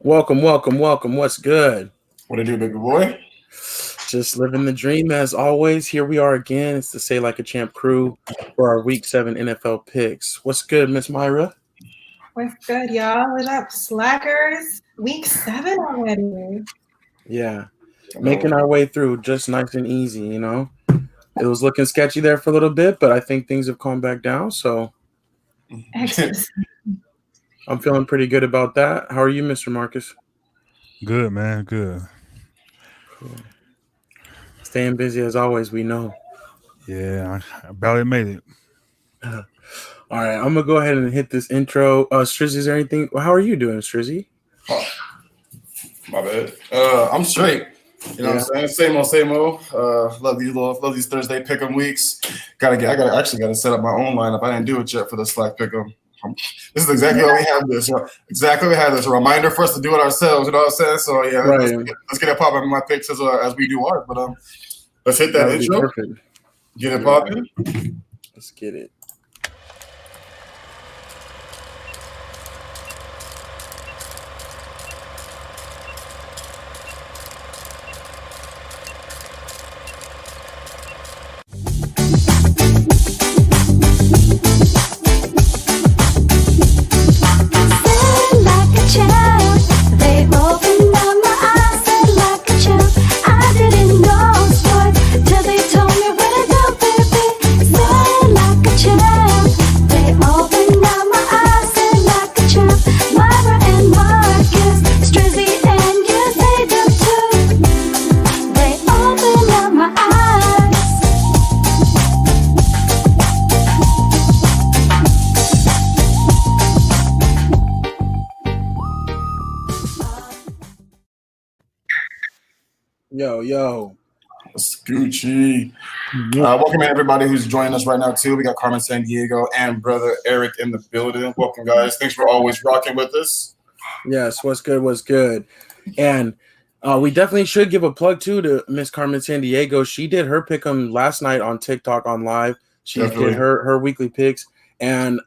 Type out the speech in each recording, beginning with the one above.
Welcome, welcome, welcome. What's good? What it do, baby boy? Just living the dream as always. Here we are again. It's the Say Like a Champ crew for our Week 7 NFL picks. What's good, Miss Myra? What's good, y'all? What up, Slackers? Week 7 already. Yeah, making our way through just nice and easy, It was looking sketchy there for a little bit, but I think things have calmed back down, so I'm feeling pretty good about that. How are you, Mr. Marcus? Good, man. Good. Cool. Staying busy as always, we know. Yeah, I barely made it. All right, I'm gonna go ahead and hit this intro. Strizzy, is there anything? How are you doing, Strizzy? Oh, my bad. I'm straight. You know what I'm saying? Same old. Love these Thursday pick'em weeks. I gotta set up my own lineup. I didn't do it yet for the Slack pick'em. This is exactly why we have this. Exactly we have this. A reminder for us to do it ourselves. You know what I'm saying? So yeah, right. let's get it popping in my picks as we do ours. But let's hit that intro. Perfect. Get it popping. Let's get it. Yo. Scoochie. Welcome everybody who's joining us right now too. We got Carmen San Diego and brother Eric in the building. Welcome guys. Thanks for always rocking with us. Yes, what's good. And we definitely should give a plug too to Miss Carmen San Diego. She did her pick'em last night on TikTok on live. She did her weekly picks. And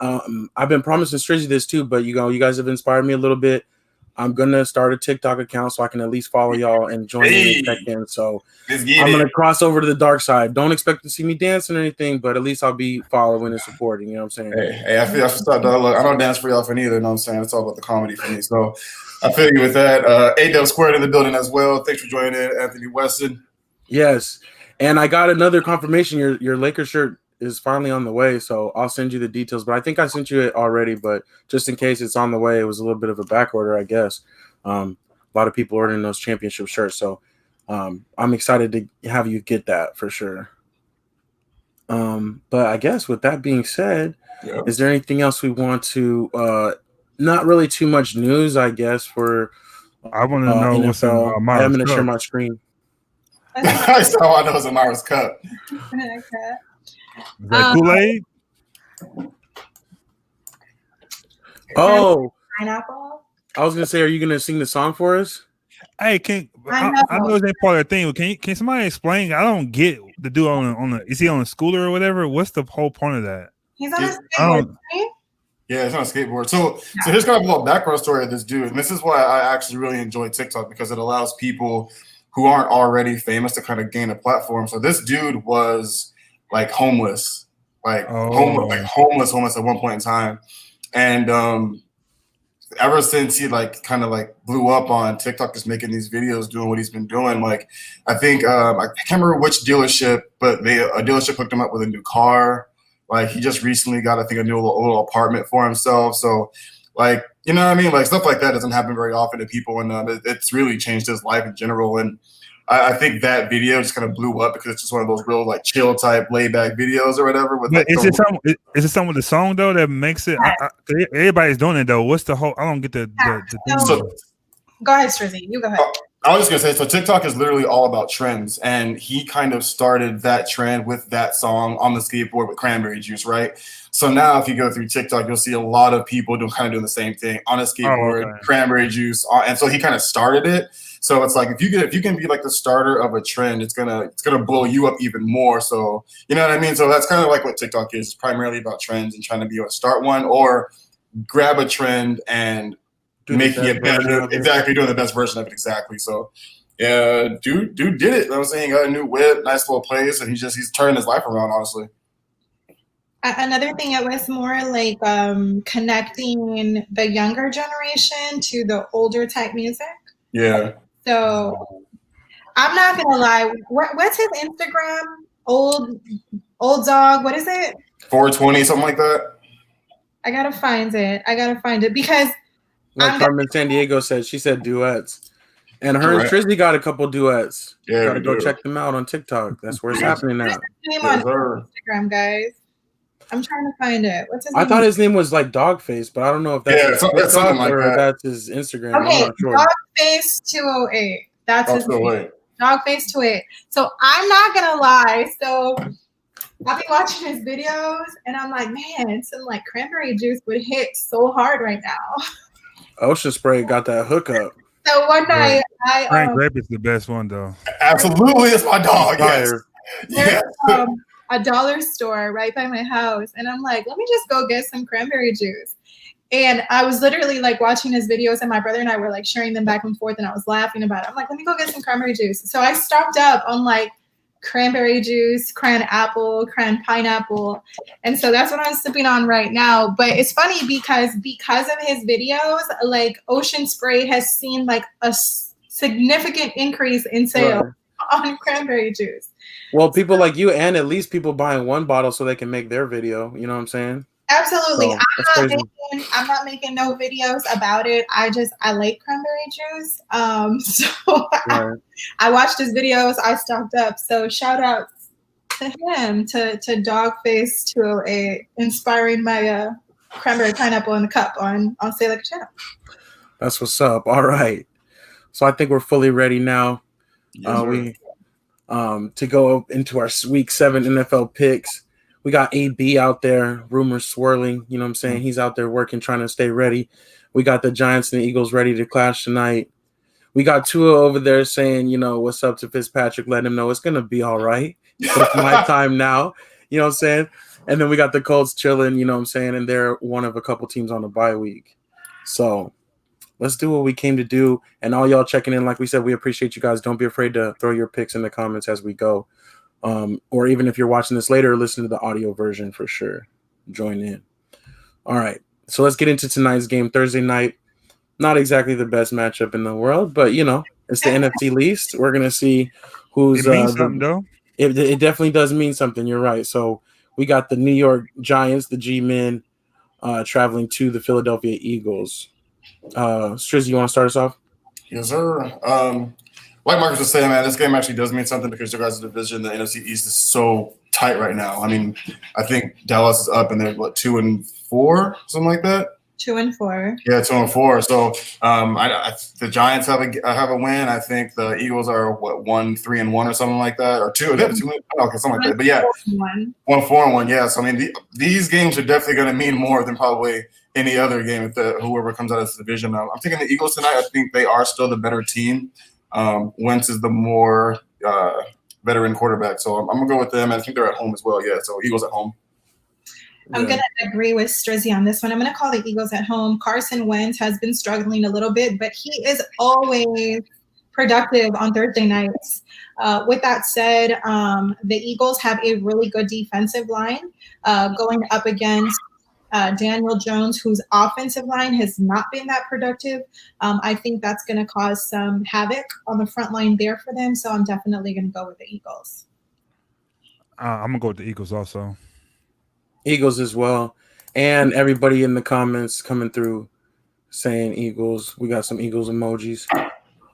I've been promising Strizzy this too, but you guys have inspired me a little bit. I'm gonna start a TikTok account so I can at least follow y'all and join in and check in. So I'm gonna cross over to the dark side. Don't expect to see me dancing or anything, but at least I'll be following and supporting. You know what I'm saying? Hey, I don't dance for y'all for neither. You know what I'm saying? It's all about the comedy for me. So I feel you with that. A-Dub Squared in the building as well. Thanks for joining in, Anthony Weston. Yes, and I got another confirmation. Your Lakers shirt is finally on the way, so I'll send you the details. But I think I sent you it already, but just in case it's on the way, it was a little bit of a back order, I guess. A lot of people ordering those championship shirts, so I'm excited to have you get that for sure. But I guess with that being said, Is there anything else we want to not really too much news, I guess, for I want to know NFL. what's in I'm going to share my screen. That's all I know is Amara's cup. Is that Kool-Aid? Oh, pineapple. I was gonna say, are you gonna sing the song for us? Hey, I know it's ain't part of the thing. Can somebody explain? I don't get the dude on the. Is he on a scooter or whatever? What's the whole point of that? He's on a skateboard. Yeah, it's on a skateboard. So here's kind of a little background story of this dude, and this is why I actually really enjoy TikTok, because it allows people who aren't already famous to kind of gain a platform. So this dude was like homeless, homeless at one point in time, and ever since he blew up on TikTok, just making these videos, doing what he's been doing. Like, I think I can't remember which dealership, but a dealership hooked him up with a new car. Like, he just recently got, I think, a new little apartment for himself. So, like, you know what I mean? Like, stuff like that doesn't happen very often to people, and it's really changed his life in general. And I think that video just kind of blew up because it's just one of those real like chill type laid back videos or whatever. Is it something with the song though that makes it? Everybody's doing it though. What's the whole? I don't get the So, go ahead, Strizzy. You go ahead. I was just gonna say, so TikTok is literally all about trends, and he kind of started that trend with that song on the skateboard with cranberry juice, right? So now, if you go through TikTok, you'll see a lot of people doing the same thing on a skateboard, cranberry juice, and so he kind of started it. So it's like if you can be like the starter of a trend, it's gonna blow you up even more. So you know what I mean? So that's kind of like what TikTok is. It's primarily about trends and trying to be able to start one or grab a trend and making it better. Exactly, doing the best version of it. Exactly. So, yeah, dude did it. You know what I'm saying? He got a new whip, nice little place, and he's turning his life around, honestly. Another thing, it was more like connecting the younger generation to the older type music. Yeah. So I'm not gonna lie. What's his Instagram? Old dog. What is it? 420, something like that. I gotta find it because like Carmen Sandiego said, she said duets. And her and Trizzy got a couple duets. Yeah, gotta go check them out on TikTok. That's where it's happening now. Name on Instagram, guys. I'm trying to find it. What's his name? I thought his name was like Dogface, but I don't know if that's something like that. That's his Instagram. Okay, I'm not sure. Dogface 208. That's his name. Dogface 208. So I'm not gonna lie. So I've been watching his videos, and I'm like, man, some like cranberry juice would hit so hard right now. Ocean Spray got that hookup. So one night, Frank Grape is the best one, though. Absolutely, it's my dog. Yes. There's a dollar store right by my house, and I'm like, let me just go get some cranberry juice. And I was literally like watching his videos, and my brother and I were like sharing them back and forth, and I was laughing about it. I'm like, let me go get some cranberry juice. So I stocked up on like cranberry juice, cran apple, cran pineapple. And so that's what I'm sipping on right now. But it's funny because of his videos, like Ocean Spray has seen like a significant increase in sales on cranberry juice. Well, people like you and at least people buying one bottle so they can make their video. You know what I'm saying? Absolutely. So, I'm not making no videos about it. I like cranberry juice. So I watched his videos. I stocked up. So shout out to him, to Dogface 208, inspiring my cranberry pineapple in the cup on Say Like a Champ. That's what's up. All right. So I think we're fully ready now. To go into our Week 7 NFL picks. We got AB out there, rumors swirling. You know what I'm saying? He's out there working, trying to stay ready. We got the Giants and the Eagles ready to clash tonight. We got Tua over there saying, you know, what's up to Fitzpatrick, letting him know it's going to be all right. It's my time now. You know what I'm saying? And then we got the Colts chilling, you know what I'm saying? And they're one of a couple teams on the bye week. So let's do what we came to do. And all y'all checking in, like we said, we appreciate you guys. Don't be afraid to throw your picks in the comments as we go. Or even if you're watching this later, listen to the audio version for sure. Join in. All right. So let's get into tonight's game. Thursday night. Not exactly the best matchup in the world, but, you know, it's the NFC least. We're going to see who's – It means something, though. It definitely does mean something. You're right. So we got the New York Giants, the G-Men, traveling to the Philadelphia Eagles. Strizzy, you want to start us off? Yes, sir. Like Marcus was saying, man, this game actually does mean something because your guys' division, the NFC East, is so tight right now. I mean, I think Dallas is up and they're 2-4, something like that. 2-4. Yeah, 2-4. So the Giants have a win. I think the Eagles are 1-3-1 or something like that, or 2. Okay, something like that. But yeah, 1-4-1. Yeah. So I mean, these games are definitely going to mean more than probably any other game if whoever comes out of this division. I'm taking the Eagles tonight. I think they are still the better team. Wentz is the more veteran quarterback, so I'm gonna go with them. I think they're at home as well. Yeah, so Eagles at home. I'm gonna agree with Strizzy on this one. I'm gonna call the Eagles at home. Carson Wentz has been struggling a little bit, but he is always productive on Thursday nights. With that said, the Eagles have a really good defensive line going up against Daniel Jones, whose offensive line has not been that productive. I think that's going to cause some havoc on the front line there for them. So I'm definitely going to go with the Eagles. I'm going to go with the Eagles also. Eagles as well. And everybody in the comments coming through saying Eagles. We got some Eagles emojis.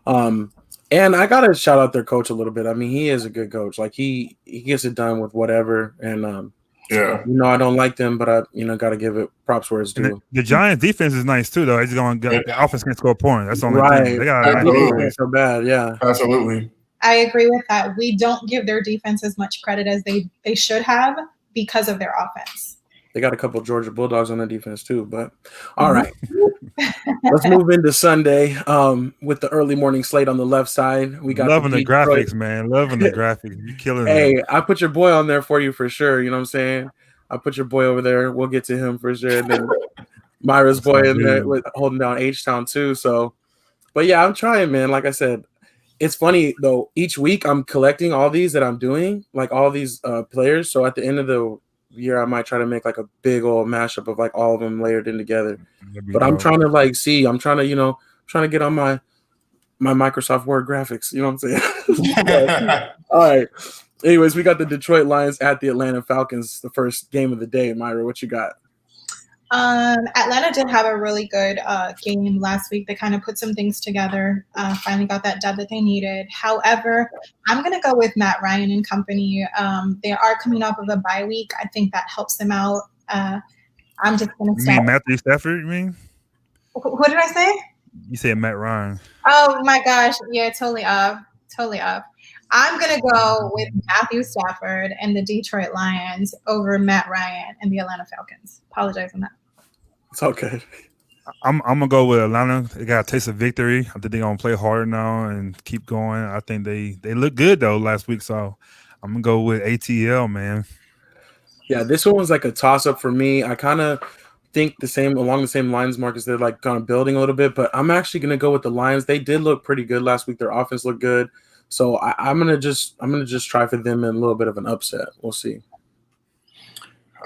And I got to shout out their coach a little bit. I mean, he is a good coach. Like he gets it done with whatever. And, yeah, you know, I don't like them, but I, got to give it props where it's due. The Giants' defense is nice too, though. It's going the offense can score a point. That's the only thing. They got absolutely so bad. Yeah, absolutely. I agree with that. We don't give their defense as much credit as they should have because of their offense. They got a couple Georgia Bulldogs on their defense too, but all right. Let's move into Sunday with the early morning slate on the left side. We got loving the graphics, man. Loving the graphics. You killing it. Hey, I put your boy on there for you for sure. You know what I'm saying? I put your boy over there. We'll get to him for sure. And then Myra's boy in there with holding down H-Town too. So, but yeah, I'm trying, man. Like I said, it's funny though. Each week I'm collecting all these that I'm doing, like all these players. So at the end of the year, I might try to make like a big old mashup of like all of them layered in together. But I'm trying to like see. I'm trying to trying to get on my Microsoft Word graphics. You know what I'm saying? All right. Anyways, we got the Detroit Lions at the Atlanta Falcons, the first game of the day. Myra, what you got? Atlanta did have a really good game last week. They kind of put some things together, finally got that dub that they needed. However, I'm going to go with Matt Ryan and company. They are coming off of a bye week. I think that helps them out. I'm just going to say. You mean Matthew Stafford, you mean? What did I say? You said Matt Ryan. Oh, my gosh. Yeah, totally up. Totally up. I'm going to go with Matthew Stafford and the Detroit Lions over Matt Ryan and the Atlanta Falcons. Apologize on that. It's okay. I'm gonna go with Atlanta. They got a taste of victory. I think they're gonna play harder now and keep going. I think they look good though last week, so I'm gonna go with ATL, man. Yeah, this one was like a toss up for me. I kind of think along the same lines, Marcus. They're like kind of building a little bit, but I'm actually gonna go with the Lions. They did look pretty good last week. Their offense looked good, so I'm gonna just try for them in a little bit of an upset. We'll see.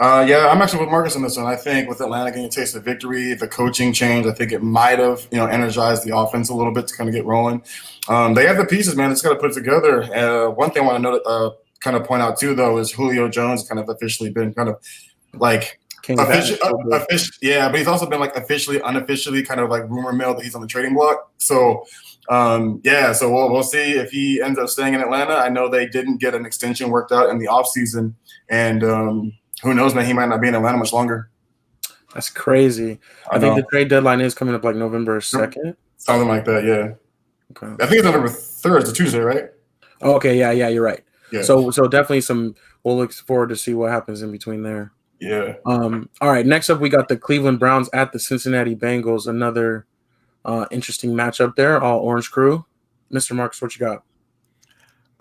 Yeah, I'm actually with Marcus on this one. I think with Atlanta getting a taste of victory, the coaching change, I think it might have, energized the offense a little bit to kind of get rolling. They have the pieces, man. It's got to put it together. One thing I want to note, kind of point out too, though, is Julio Jones kind of officially been kind of like yeah, but he's also been like officially, unofficially kind of like rumor mill that he's on the trading block. So yeah, so we'll see if he ends up staying in Atlanta. I know they didn't get an extension worked out in the offseason, and who knows, man? He might not be in Atlanta much longer. That's crazy. I think the trade deadline is coming up like November 2nd. Something like that, yeah. Okay. I think it's November 3rd. It's a Tuesday, right? Oh, okay, yeah, you're right. Yeah. So definitely we'll look forward to see what happens in between there. Yeah. All right, next up we got the Cleveland Browns at the Cincinnati Bengals. Another interesting matchup there, all orange crew. Mr. Marcus, what you got?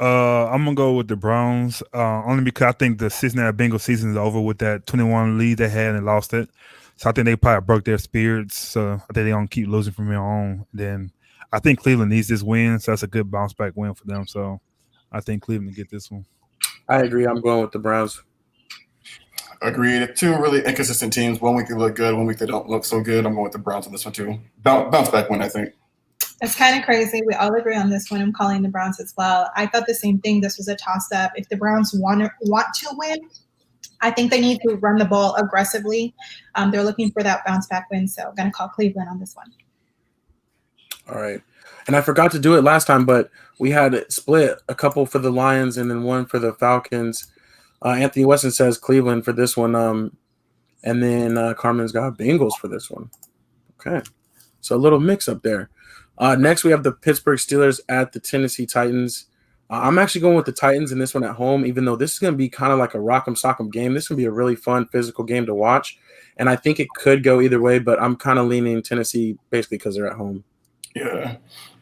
I'm gonna go with the Browns, only because I think the Cincinnati Bengals season is over with that 21 lead they had and lost it. So I think they probably broke their spirits. So I think they're gonna keep losing from here on. Then I think Cleveland needs this win, so that's a good bounce back win for them. So I think Cleveland get this one. I agree. I'm going with the Browns. Agreed. Two really inconsistent teams. 1 week they look good, 1 week they don't look so good. I'm going with the Browns on this one too. Bounce back win, I think. It's kind of crazy. We all agree on this one. I'm calling the Browns as well. I thought the same thing. This was a toss-up. If the Browns want to win, I think they need to run the ball aggressively. They're looking for that bounce-back win, so I'm going to call Cleveland on this one. All right. And I forgot to do it last time, but we had it split, a couple for the Lions and then one for the Falcons. Anthony Weston says Cleveland for this one, and then Carmen's got Bengals for this one. Okay. So a little mix-up there. Next, we have the Pittsburgh Steelers at the Tennessee Titans. I'm actually going with the Titans in this one at home, even though this is going to be kind of like a rock'em sock'em game. This is going to be a really fun physical game to watch, and I think it could go either way, but I'm kind of leaning Tennessee basically because they're at home. Yeah,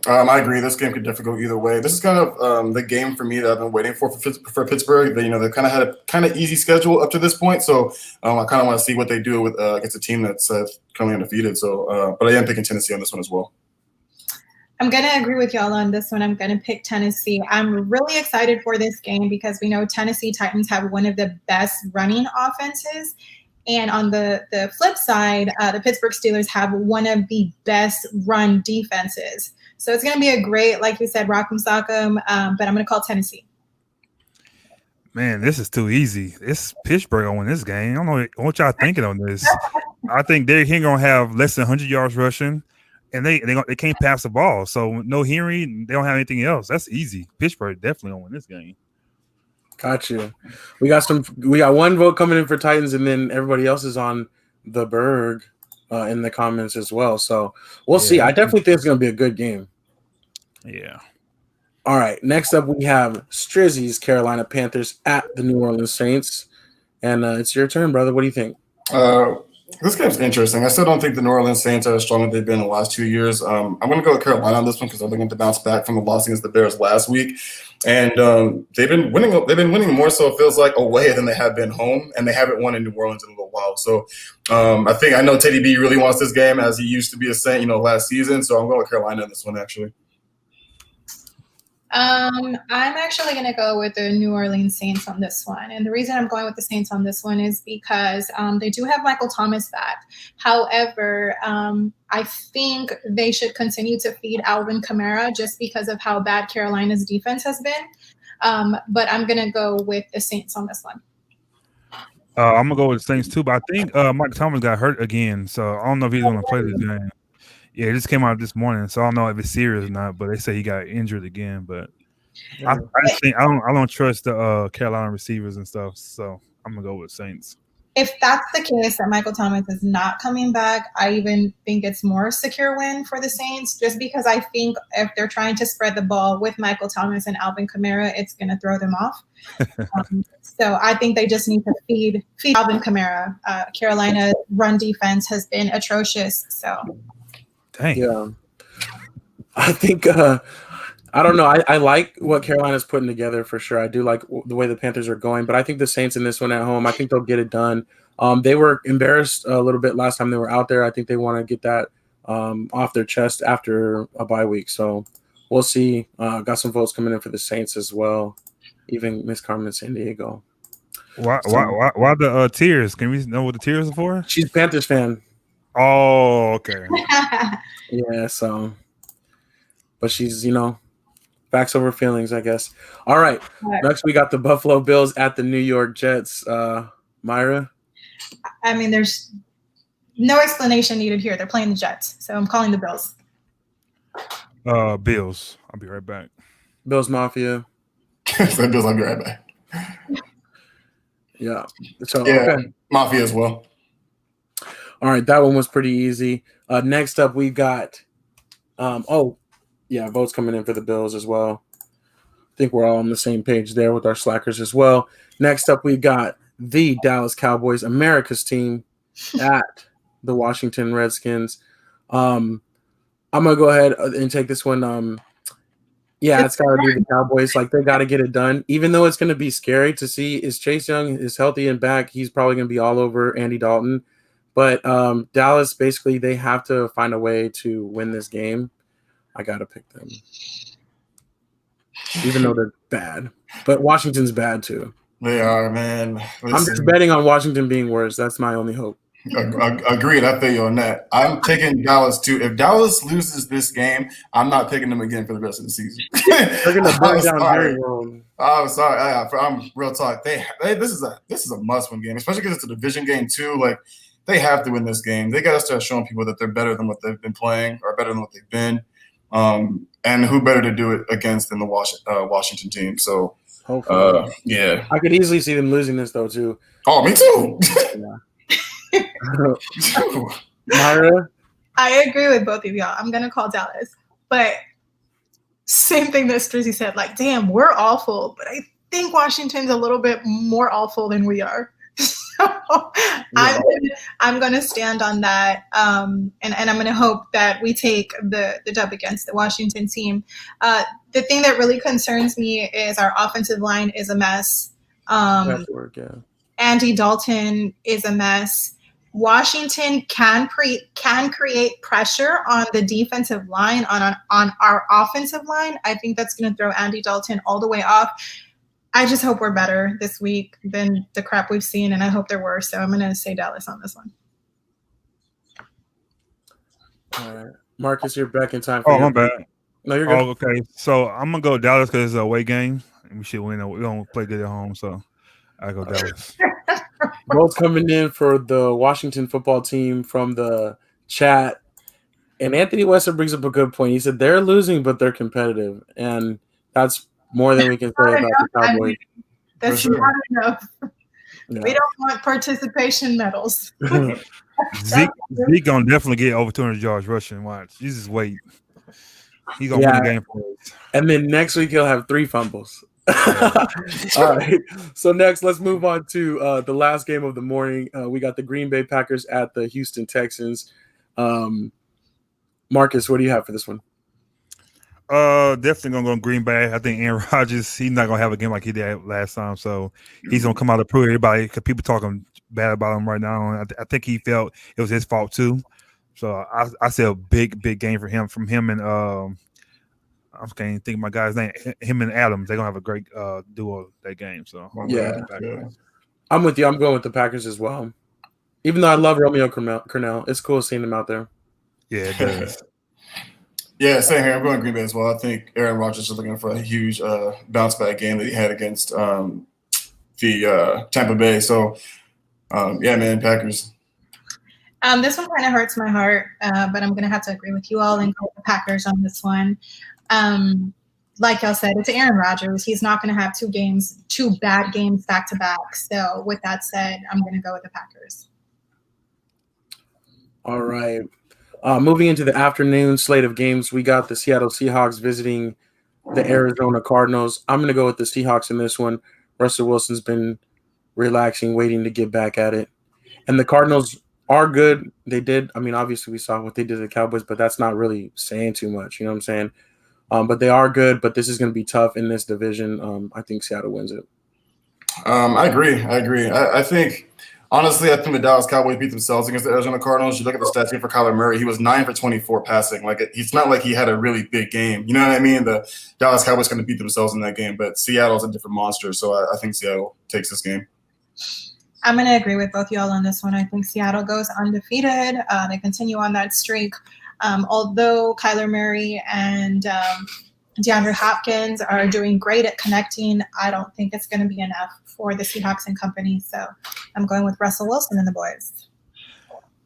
I agree. This game could definitely go either way. This is kind of the game for me that I've been waiting for Pittsburgh. They kind of had a kind of easy schedule up to this point, so I kind of want to see what they do with against a team that's currently undefeated. So, but I am picking Tennessee on this one as well. I'm going to agree with y'all on this one. I'm going to pick Tennessee. I'm really excited for this game because we know Tennessee Titans have one of the best running offenses. And on the flip side, the Pittsburgh Steelers have one of the best run defenses. So it's going to be a great, like you said, rock'em sock'em, but I'm going to call Tennessee. Man, this is too easy. It's Pittsburgh on this game. I don't know what y'all thinking on this. I think Derrick Henry going to have less than 100 yards rushing. And they can't pass the ball, so no Henry. They don't have anything else. That's easy. Pittsburgh definitely gonna win this game. Gotcha. We got one vote coming in for Titans, and then everybody else is on the Berg in the comments as well. So we'll see. I definitely think it's gonna be a good game. Yeah. All right. Next up, we have Strizzy's Carolina Panthers at the New Orleans Saints, and it's your turn, brother. What do you think? This game's interesting. I still don't think the New Orleans Saints are as strong as they've been in the last 2 years. I'm going to go with Carolina on this one because they're looking to bounce back from the loss against the Bears last week, and they've been winning. They've been winning more so it feels like away than they have been home, and they haven't won in New Orleans in a little while. So I know Teddy B really wants this game as he used to be a Saint, last season. So I'm going with Carolina in this one actually. I'm actually going to go with the New Orleans Saints on this one. And the reason I'm going with the Saints on this one is because they do have Michael Thomas back. However, I think they should continue to feed Alvin Kamara just because of how bad Carolina's defense has been. But I'm going to go with the Saints on this one. I'm going to go with the Saints too, but I think Mike Thomas got hurt again. So I don't know if he's going to play this game. Yeah, it just came out this morning, so I don't know if it's serious or not. But they say he got injured again. But I just think I don't trust the Carolina receivers and stuff. So I'm gonna go with Saints. If that's the case, that Michael Thomas is not coming back, I even think it's more secure win for the Saints. Just because I think if they're trying to spread the ball with Michael Thomas and Alvin Kamara, it's gonna throw them off. So I think they just need to feed Alvin Kamara. Carolina's run defense has been atrocious. So. Dang. Yeah, I think I don't know. I like what Carolina's putting together for sure. I do like the way the Panthers are going, but I think the Saints in this one at home, I think they'll get it done. They were embarrassed a little bit last time they were out there. I think they want to get that off their chest after a bye week. So we'll see. Got some votes coming in for the Saints as well. Even Miss Carmen in San Diego. Why the tears? Can we know what the tears are for? She's a Panthers fan. Oh, okay. Yeah, so, but she's, facts over feelings, I guess. All right. Next, we got the Buffalo Bills at the New York Jets. Myra? I mean, there's no explanation needed here. They're playing the Jets, so I'm calling the Bills. Bills. I'll be right back. Bills Mafia. Bills, I'll be right back. Yeah. So, yeah, okay. Mafia as well. All right, that one was pretty easy. Next up, we got votes coming in for the Bills as well. I think we're all on the same page there with our SLACers as well. Next up, we got the Dallas Cowboys, America's team, at the Washington Redskins. I'm going to go ahead and take this one. It's got to be the Cowboys. Like, they got to get it done. Even though it's going to be scary to see is Chase Young is healthy and back, he's probably going to be all over Andy Dalton. But Dallas, basically, they have to find a way to win this game. I got to pick them. Even though they're bad. But Washington's bad, too. They are, man. Listen. I'm just betting on Washington being worse. That's my only hope. Agreed. I feel you on that. I'm picking Dallas, too. If Dallas loses this game, I'm not picking them again for the rest of the season. They're going to burn down very wrong. I'm sorry. I'm real talk. This is a must-win game, especially because it's a division game, too. Like, they have to win this game. They got to start showing people that they're better than what they've been playing or better than what they've been. And who better to do it against than the Washington team? So, yeah. I could easily see them losing this, though, too. Oh, me too. Myra? I agree with both of y'all. I'm going to call Dallas. But same thing that Strizzy said. Like, damn, we're awful. But I think Washington's a little bit more awful than we are. So I'm going to stand on that, and I'm going to hope that we take the dub against the Washington team. The thing that really concerns me is our offensive line is a mess. Andy Dalton is a mess. Washington can create pressure on the defensive line, on our offensive line. I think that's going to throw Andy Dalton all the way off. I just hope we're better this week than the crap we've seen, and I hope they're worse. So I'm going to say Dallas on this one. All right. Marcus, you're back in time. My bad. No, you're good. Oh, okay. So I'm going to go Dallas because it's an away game, and we should win. We don't play good at home, so I go Dallas. Votes coming in for the Washington football team from the chat. And Anthony Wester brings up a good point. He said they're losing, but they're competitive. And that's more than we can say about the Cowboys. That's not enough. Yeah. We don't want participation medals. Zeke gonna definitely get over 200 yards rushing. Watch. You just wait. He's gonna win the game for us. And then next week he'll have 3 fumbles. All right. So next, let's move on to the last game of the morning. We got the Green Bay Packers at the Houston Texans. Marcus, what do you have for this one? Definitely gonna go Green Bay. I think Aaron Rodgers, he's not gonna have a game like he did last time, so he's gonna come out and prove everybody. Because people talking bad about him right now, and I think he felt it was his fault too. So I see a big game for him. From him and I can't even think of my guy's name. Him and Adams, they're gonna have a great duo that game. So yeah, I'm with you. I'm going with the Packers as well. Even though I love Romeo Cornell, it's cool seeing him out there. Yeah, it does. Yeah, same here. I'm going Green Bay as well. I think Aaron Rodgers is looking for a huge bounce back game that he had against the Tampa Bay. So, yeah, man, Packers. This one kind of hurts my heart, but I'm going to have to agree with you all and go with the Packers on this one. Like y'all said, it's Aaron Rodgers. He's not going to have two bad games back to back. So, with that said, I'm going to go with the Packers. All right. Moving into the afternoon slate of games, we got the Seattle Seahawks visiting the Arizona Cardinals. I'm going to go with the Seahawks in this one. Russell Wilson's been relaxing, waiting to get back at it. And the Cardinals are good. They did. I mean, obviously we saw what they did to the Cowboys, but that's not really saying too much. You know what I'm saying? But they are good, but this is going to be tough in this division. I think Seattle wins it. I agree. I think – honestly, I think the Dallas Cowboys beat themselves against the Arizona Cardinals. You look at the stats here for Kyler Murray. He was 9 for 24 passing. Like, it's not like he had a really big game. You know what I mean? The Dallas Cowboys going to beat themselves in that game, but Seattle's a different monster. So I think Seattle takes this game. I'm going to agree with both y'all on this one. I think Seattle goes undefeated. They continue on that streak. Although Kyler Murray and DeAndre Hopkins are doing great at connecting, I don't think it's going to be enough for the Seahawks and company. So I'm going with Russell Wilson and the boys.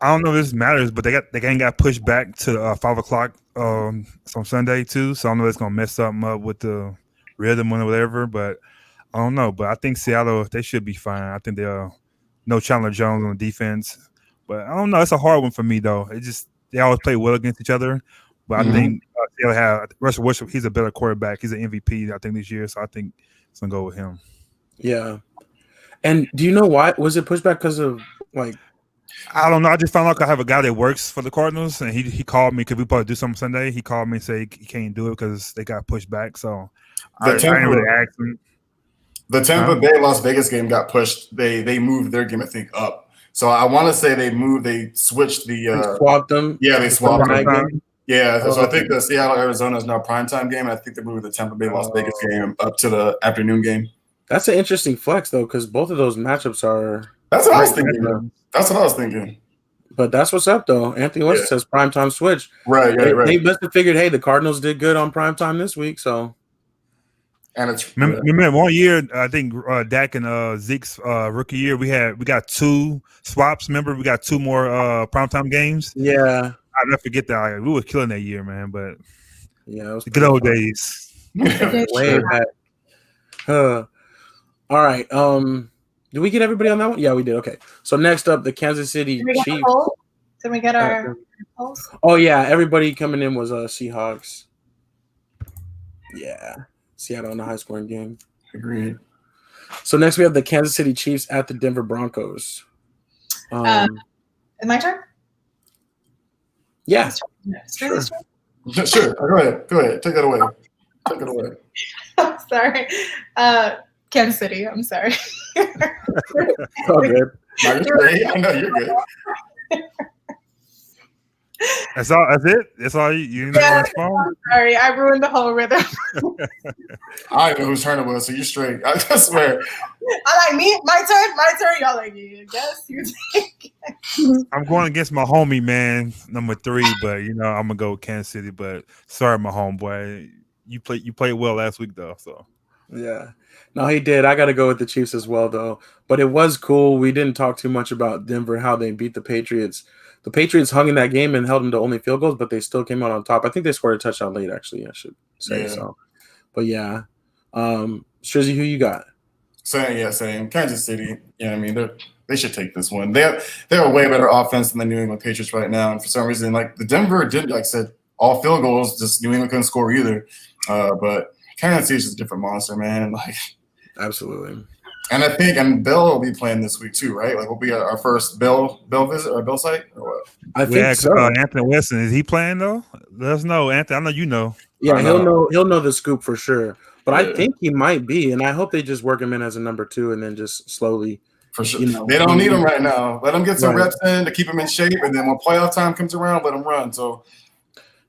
I don't know if this matters, but the game got pushed back to 5:00 on Sunday too. So I don't know if it's gonna mess something up with the rhythm or whatever. But I don't know. But I think Seattle, they should be fine. I think they're no Chandler Jones on the defense. But I don't know. It's a hard one for me though. They always play well against each other. But I think Seattle have Russell Wilson. He's a better quarterback. He's an MVP, I think, this year. So I think it's gonna go with him. Yeah. And do you know why? Was it pushed back because of like? I don't know. I just found out I have a guy that works for the Cardinals, and he called me because we probably do something Sunday. He called me and said he can't do it because they got pushed back. So I didn't really ask him. The Tampa Bay Las Vegas game got pushed. They moved their game, I think, up. So I want to say they switched the they swapped them. Yeah, they swapped them. Yeah, so okay. I think the Seattle Arizona is now primetime game, and I think they moved the Tampa Bay Las Vegas game up to the afternoon game. That's an interesting flex though, because both of those matchups are. That's what I was thinking. That's what I was thinking. But that's what's up though. Anthony West says primetime switch. Right. They must have figured, hey, the Cardinals did good on primetime this week, so. And it's remember 1 year, I think Dak and Zeke's rookie year, we got 2 swaps. Remember, we got 2 more primetime games. Yeah, I'll never forget that. We were killing that year, man. But yeah, it was the good old days. Way back. All right. Did we get everybody on that one? Yeah, we did. Okay. So next up, the Kansas City Chiefs. Did we get our polls? Oh yeah, everybody coming in was Seahawks. Yeah, Seattle in a high scoring game. Agreed. So next we have the Kansas City Chiefs at the Denver Broncos. My turn? Yeah. Sure. Go ahead. Take that away. Sorry. Kansas City. I'm sorry. Oh, good. No, you're great. I know you're good. That's all. That's it. That's all you know. Yeah, I'm sorry, I ruined the whole rhythm. I know whose turn it was, so you're straight. I swear. I like me. My turn. Y'all like you. Guess you think. I'm going against my homie, man, number 3, but I'm gonna go with Kansas City. But sorry, my homeboy, you played well last week though. So yeah, no, he did. I got to go with the Chiefs as well though. But it was cool. We didn't talk too much about Denver, how they beat the Patriots. The Patriots hung in that game and held them to only field goals, but they still came out on top. I think they scored a touchdown late, actually, I should say so. But yeah. Strizzy, who you got? Same. Kansas City. Yeah, I mean, they should take this one. They're a way better offense than the New England Patriots right now. And for some reason, like the Denver did, like I said, all field goals, just New England couldn't score either. But Kansas City's just a different monster, man. Like, absolutely. And I think Bill will be playing this week too, right? Like, will be our first Bill visit or Bill site or what? I think so. Anthony Weston, is he playing though? Let us know, Anthony. I know you know. Yeah, he'll know the scoop for sure. But Yeah. I think he might be, and I hope they just work him in as a number 2 and then just slowly. For sure. They don't need him right now. Let him get some reps in to keep him in shape, and then when playoff time comes around, let him run. So.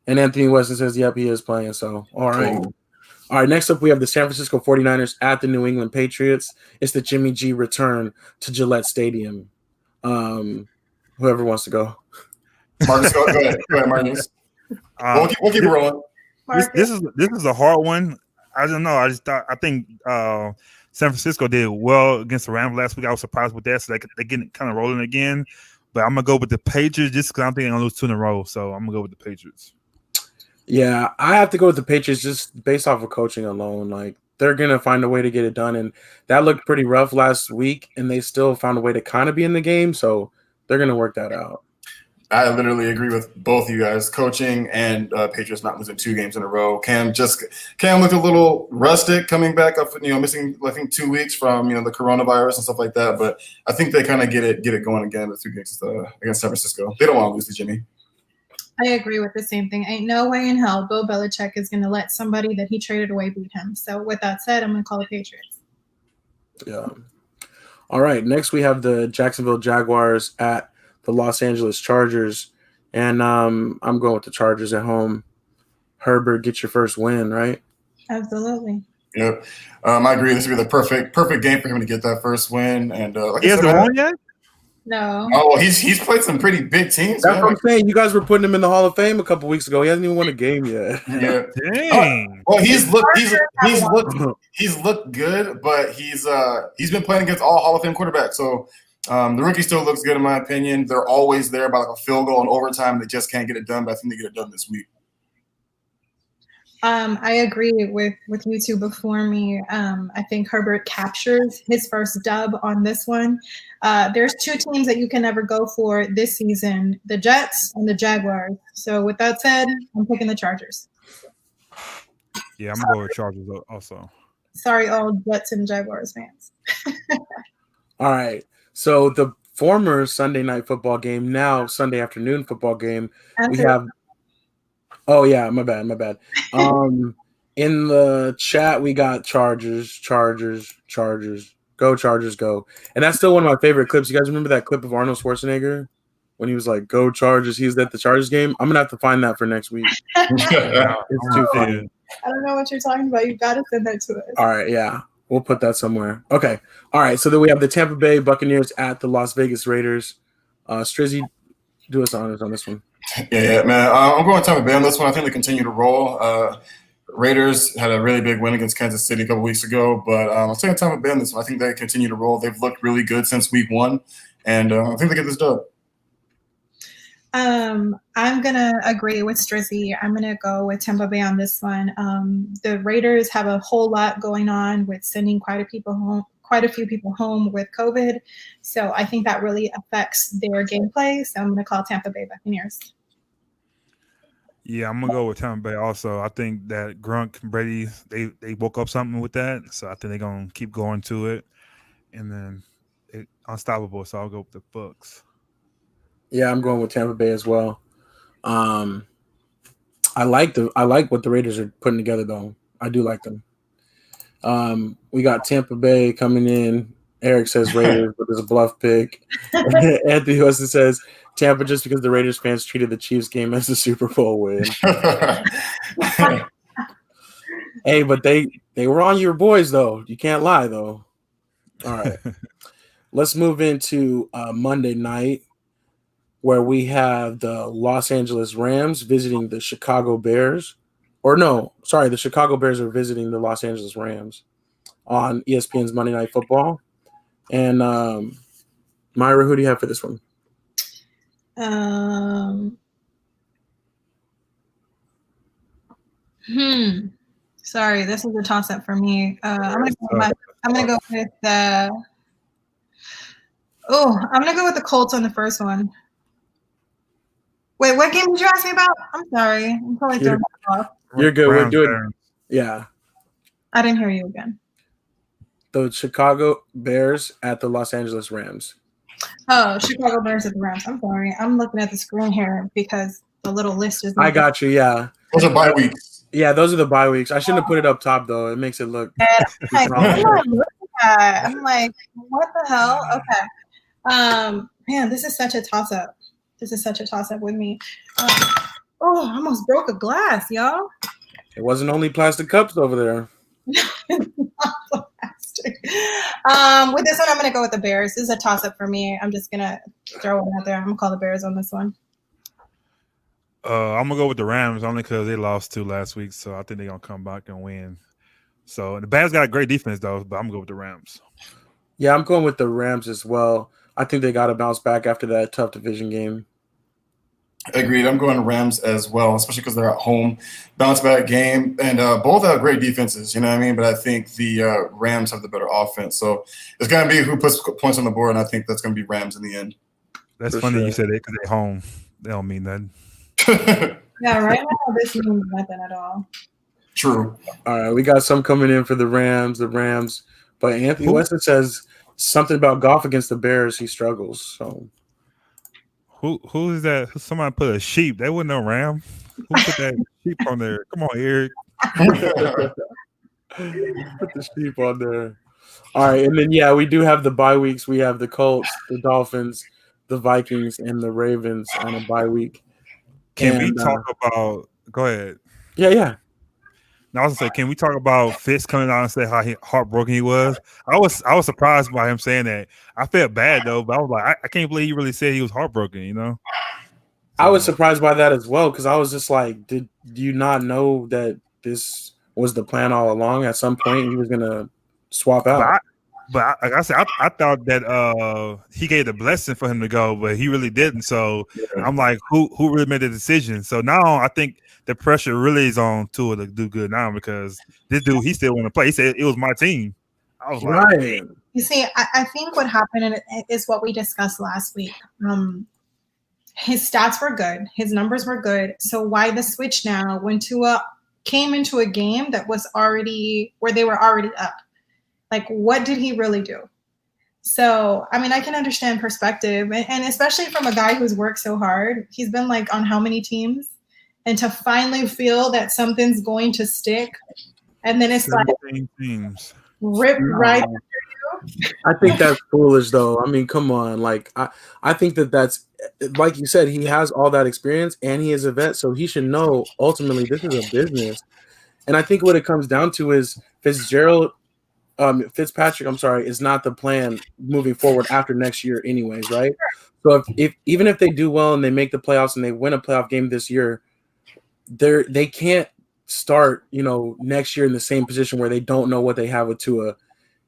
And Anthony Weston says, yep, he is playing. So, all right. Cool. All right, next up, we have the San Francisco 49ers at the New England Patriots. It's the Jimmy G return to Gillette Stadium. Whoever wants to go. Marcus, go ahead. Go ahead, Marcus. We'll keep rolling. This is a hard one. I don't know. I think San Francisco did well against the Rams last week. I was surprised with that. So they're getting kind of rolling again. But I'm going to go with the Patriots just because I'm thinking I'm going to lose 2 in a row. So I'm going to go with the Patriots. Yeah, I have to go with the Patriots just based off of coaching alone. Like, they're going to find a way to get it done. And that looked pretty rough last week, and they still found a way to kind of be in the game. So they're going to work that out. I literally agree with both you guys, coaching and Patriots not losing 2 games in a row. Cam looked a little rustic coming back up, missing, I think, 2 weeks from, the coronavirus and stuff like that. But I think they kind of get it going again with 2 games against San Francisco. They don't want to lose to Jimmy. I agree with the same thing. Ain't no way in hell Bill Belichick is going to let somebody that he traded away beat him. So with that said, I'm going to call the Patriots. Yeah. All right. Next, we have the Jacksonville Jaguars at the Los Angeles Chargers. And I'm going with the Chargers at home. Herbert, get your first win, right? Absolutely. Yep. I agree. This would be the perfect game for him to get that first win. And he hasn't won yet? No. Oh, he's played some pretty big teams. That's what I'm saying. You guys were putting him in the Hall of Fame a couple weeks ago. He hasn't even won a game yet. Yeah. Dang. Well, he's looked good, but he's been playing against all Hall of Fame quarterbacks. So the rookie still looks good in my opinion. They're always there by like a field goal in overtime. They just can't get it done, but I think they get it done this week. I agree with you two before me. I think Herbert captures his first dub on this one. There's 2 teams that you can never go for this season, the Jets and the Jaguars. So with that said, I'm picking the Chargers. Yeah, I'm going to go with Chargers also. Sorry, all Jets and Jaguars fans. All right. So the former Sunday night football game, now Sunday afternoon football game, we have – oh, yeah, my bad. In the chat, we got Chargers, go Chargers, go. And that's still one of my favorite clips. You guys remember that clip of Arnold Schwarzenegger when he was like, go Chargers? He was at the Chargers game. I'm going to have to find that for next week. It's too funny. I don't know what you're talking about. You've got to send that to us. All right, yeah. We'll put that somewhere. Okay. All right, so then we have the Tampa Bay Buccaneers at the Las Vegas Raiders. Strizzy, do us honors on this one. Yeah, man. I'm going Tampa Bay on this one. I think they continue to roll. Raiders had a really big win against Kansas City a couple weeks ago, but I'm taking Tampa Bay on this one. I think they continue to roll. They've looked really good since week 1, and I think they get this dub. I'm going to agree with Strizzy. I'm going to go with Tampa Bay on this one. The Raiders have a whole lot going on with sending quite a few people home with COVID. So I think that really affects their gameplay. So I'm going to call Tampa Bay Buccaneers. Yeah, I'm going to go with Tampa Bay also. I think that Gronk and Brady, they woke up something with that. So I think they're going to keep going to it. And then unstoppable. So I'll go with the Bucs. Yeah, I'm going with Tampa Bay as well. I like what the Raiders are putting together, though. I do like them. We got Tampa Bay coming in. Eric says Raiders, but there's a bluff pick. Anthony Weston says Tampa just because the Raiders fans treated the Chiefs game as a Super Bowl win. Hey, but they were on your boys, though. You can't lie, though. All right. Let's move into Monday night, where we have the Los Angeles Rams visiting the Chicago Bears. The Chicago Bears are visiting the Los Angeles Rams on ESPN's Monday Night Football. And Myra, who do you have for this one? Sorry, this is a toss-up for me. I'm gonna go with the. I'm gonna go with the Colts on the first one. Wait, what game did you ask me about? I'm sorry. I'm totally throwing off. You're good. We're doing. Yeah. I didn't hear you again. The Chicago Bears at the Los Angeles Rams. Oh, Chicago Bears at the Rams. I'm sorry. I'm looking at the screen here because the little list is. I got you. Yeah. Those are bye weeks. Yeah, those are the bye weeks. I shouldn't have put it up top though. It makes it look. I'm like, what the hell? Okay. Man, this is such a toss up. This is such a toss up with me. I almost broke a glass, y'all. It wasn't only plastic cups over there. Plastic. With this one, I'm gonna go with the Bears. This is a toss up for me. I'm just gonna throw it out there. I'm gonna call the Bears on this one. I'm gonna go with the Rams only because they lost 2 last week, so I think they're gonna come back and win. So the Bears got a great defense though, but I'm gonna go with the Rams. Yeah, I'm going with the Rams as well. I think they got to bounce back after that tough division game. Agreed. I'm going Rams as well, especially because they're at home. Bounce back game, and both have great defenses. You know what I mean? But I think the Rams have the better offense. So it's going to be who puts points on the board, and I think that's going to be Rams in the end. That's For funny sure. you said it because they're home. They don't mean nothing. Yeah, right now this means nothing at all. True. All right, we got some coming in for the Rams. But Anthony Weston says something about golf against the Bears. He struggles. So who is that? Somebody put a sheep. That wasn't no ram. Who put that sheep on there? Come on, Eric. put the sheep on there. All right, and then we do have the bye weeks. We have the Colts, the Dolphins, the Vikings, and the Ravens on a bye week. Can we talk about? Go ahead. Yeah. Now, I was gonna say, can we talk about Fitz coming out and say how heartbroken he was? I was surprised by him saying that. I felt bad though, but I was like, I can't believe he really said he was heartbroken. You know, I was surprised by that as well because I was just like, did you not know that this was the plan all along? At some point, he was gonna swap out. But like I said, I thought that he gave the blessing for him to go, but he really didn't. So I'm like, who really made the decision? So now I think the pressure really is on Tua to do good now because this dude, he still want to play. He said it was my team. I was like, right. You see, I think what happened is what we discussed last week. His stats were good. His numbers were good. So why the switch now when Tua came into a game that was already where they were already up? Like, what did he really do? So, I mean, I can understand perspective, and especially from a guy who's worked so hard. He's been like on how many teams? And to finally feel that something's going to stick, and then it's like teams. Rip right after you. I think that's foolish, though. I mean, come on. Like, I think that's like you said. He has all that experience, and he is a vet, so he should know ultimately this is a business. And I think what it comes down to is Fitzpatrick, is not the plan moving forward after next year, anyways, right? So if even if they do well and they make the playoffs and they win a playoff game this year, they can't start, next year in the same position where they don't know what they have with Tua,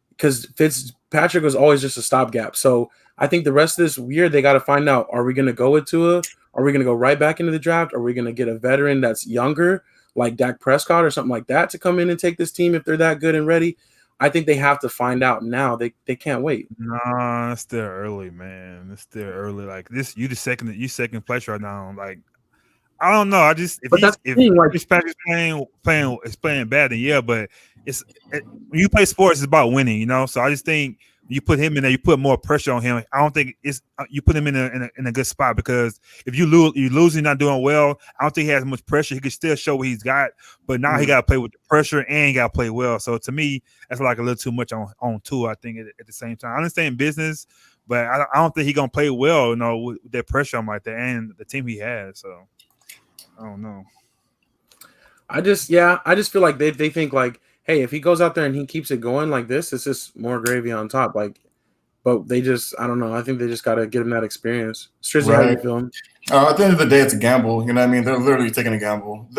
because Fitzpatrick was always just a stopgap. So I think the rest of this year they got to find out: are we going to go with Tua? Are we going to go right back into the draft? Are we going to get a veteran that's younger, like Dak Prescott or something like that, to come in and take this team if they're that good and ready? I think they have to find out now. They can't wait. Nah, it's still early, man. It's still early. Like this, you second place right now. Like, I don't know. I just if Fitzpatrick's playing bad, then yeah. But when you play sports, it's about winning, So I just think you put him in there, you put more pressure on him. I don't think you put him in a good spot, because if you lose, you're not doing well. I don't think he has much pressure. He can still show what he's got, but now he got to play with the pressure and he got to play well. So to me, that's like a little too much on Tua. I think at the same time, I understand business, but I don't think he's gonna play well, with that pressure on like that and the team he has. So I don't know. I just feel like they think like, hey, if he goes out there and he keeps it going like this, it's just more gravy on top. Like, but I don't know. I think they just got to get him that experience. Strizzy, how you feeling? At the end of the day, it's a gamble. You know what I mean? They're literally taking a gamble.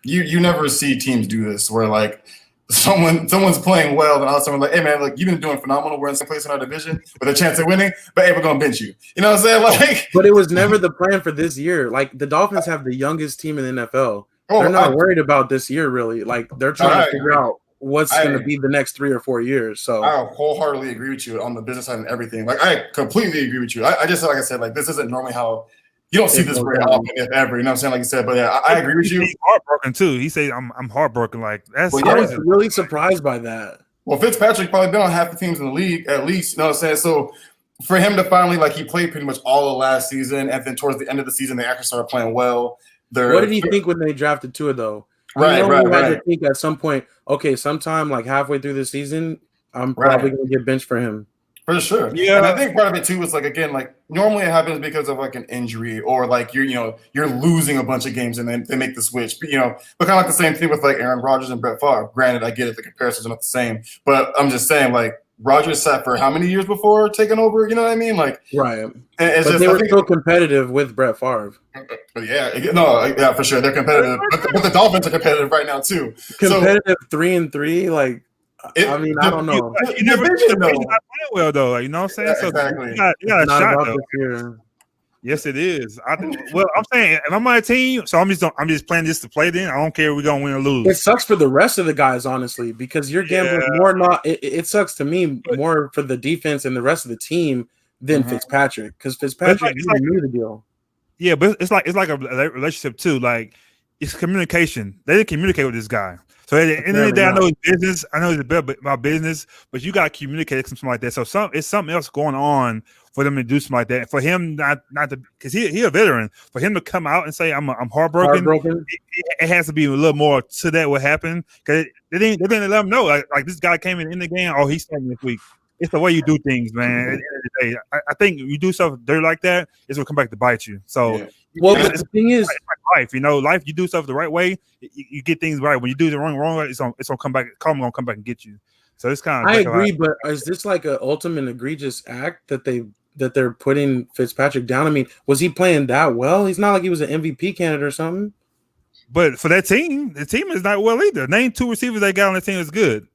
You never see teams do this where like someone's playing well, and all of a sudden like, hey man, look, you've been doing phenomenal. We're in some place in our division with a chance of winning, but hey, we're gonna bench you. You know what I'm saying? Like, but it was never the plan for this year. Like the Dolphins have the youngest team in the NFL. They're not worried about this year, really. Like they're trying to figure out what's going to be the next 3 or 4 years. So I wholeheartedly agree with you on the business side and everything. Like I completely agree with you. I just, like I said, like this isn't normally how You don't see this very often, if ever. You know what I'm saying? Like you said, but yeah, I agree with you. He's heartbroken too. He said, "I'm heartbroken." Like that's I was really surprised by that. Well, Fitzpatrick probably been on half the teams in the league at least. You know what I'm saying? So for him to finally, like, he played pretty much all of last season, and then towards the end of the season, they actually started playing well. What did he think when they drafted Tua, though? Right. I think at some point, okay, sometime like halfway through the season, I'm probably going to get benched for him. For sure. Yeah. And I think part of it too is like, again, like normally it happens because of like an injury or like you're losing a bunch of games and then they make the switch. But but kind of like the same thing with like Aaron Rodgers and Brett Favre. Granted, I get it, the comparisons are not the same, but I'm just saying, like, Rodgers sat for how many years before taking over? You know what I mean? Like, right. It's but they were still competitive with Brett Favre. Yeah, for sure. They're competitive. But the Dolphins are competitive right now too. Competitive 3-3, like, I mean, I don't know. You never playing well though. Like, you know what I'm saying? Yeah, exactly. So you got a shot though. Yes, it is. I'm saying if I'm on a team, so I'm just playing this to play. Then I don't care if we're gonna win or lose. It sucks for the rest of the guys, honestly, because you're gambling more. It sucks to me more for the defense and the rest of the team than Fitzpatrick, because Fitzpatrick knew the deal. Yeah, but it's like a relationship too. Like, it's communication. They didn't communicate with this guy. So at the end of the day, I know his business. I know it's about business, but you got to communicate something like that. So it's something else going on for them to do something like that. For him not to, because he a veteran. For him to come out and say I'm heartbroken. It has to be a little more to that what happened, because they didn't let him know. Like this guy came in the game. Oh, he's starting this week. It's the way you do things, man. At the end of the day, I think you do stuff dirty like that, it's gonna come back to bite you. So, well, the thing is, life. Life. You do stuff the right way, you get things right. When you do the wrong way, it's gonna come back. Karma gonna come back and get you. So it's kind of. I agree, but is this like an ultimate egregious act that they're putting Fitzpatrick down? I mean, was he playing that well? He's not like he was an MVP candidate or something. But for that team, the team is not well either. Name 2 receivers they got on the team is good.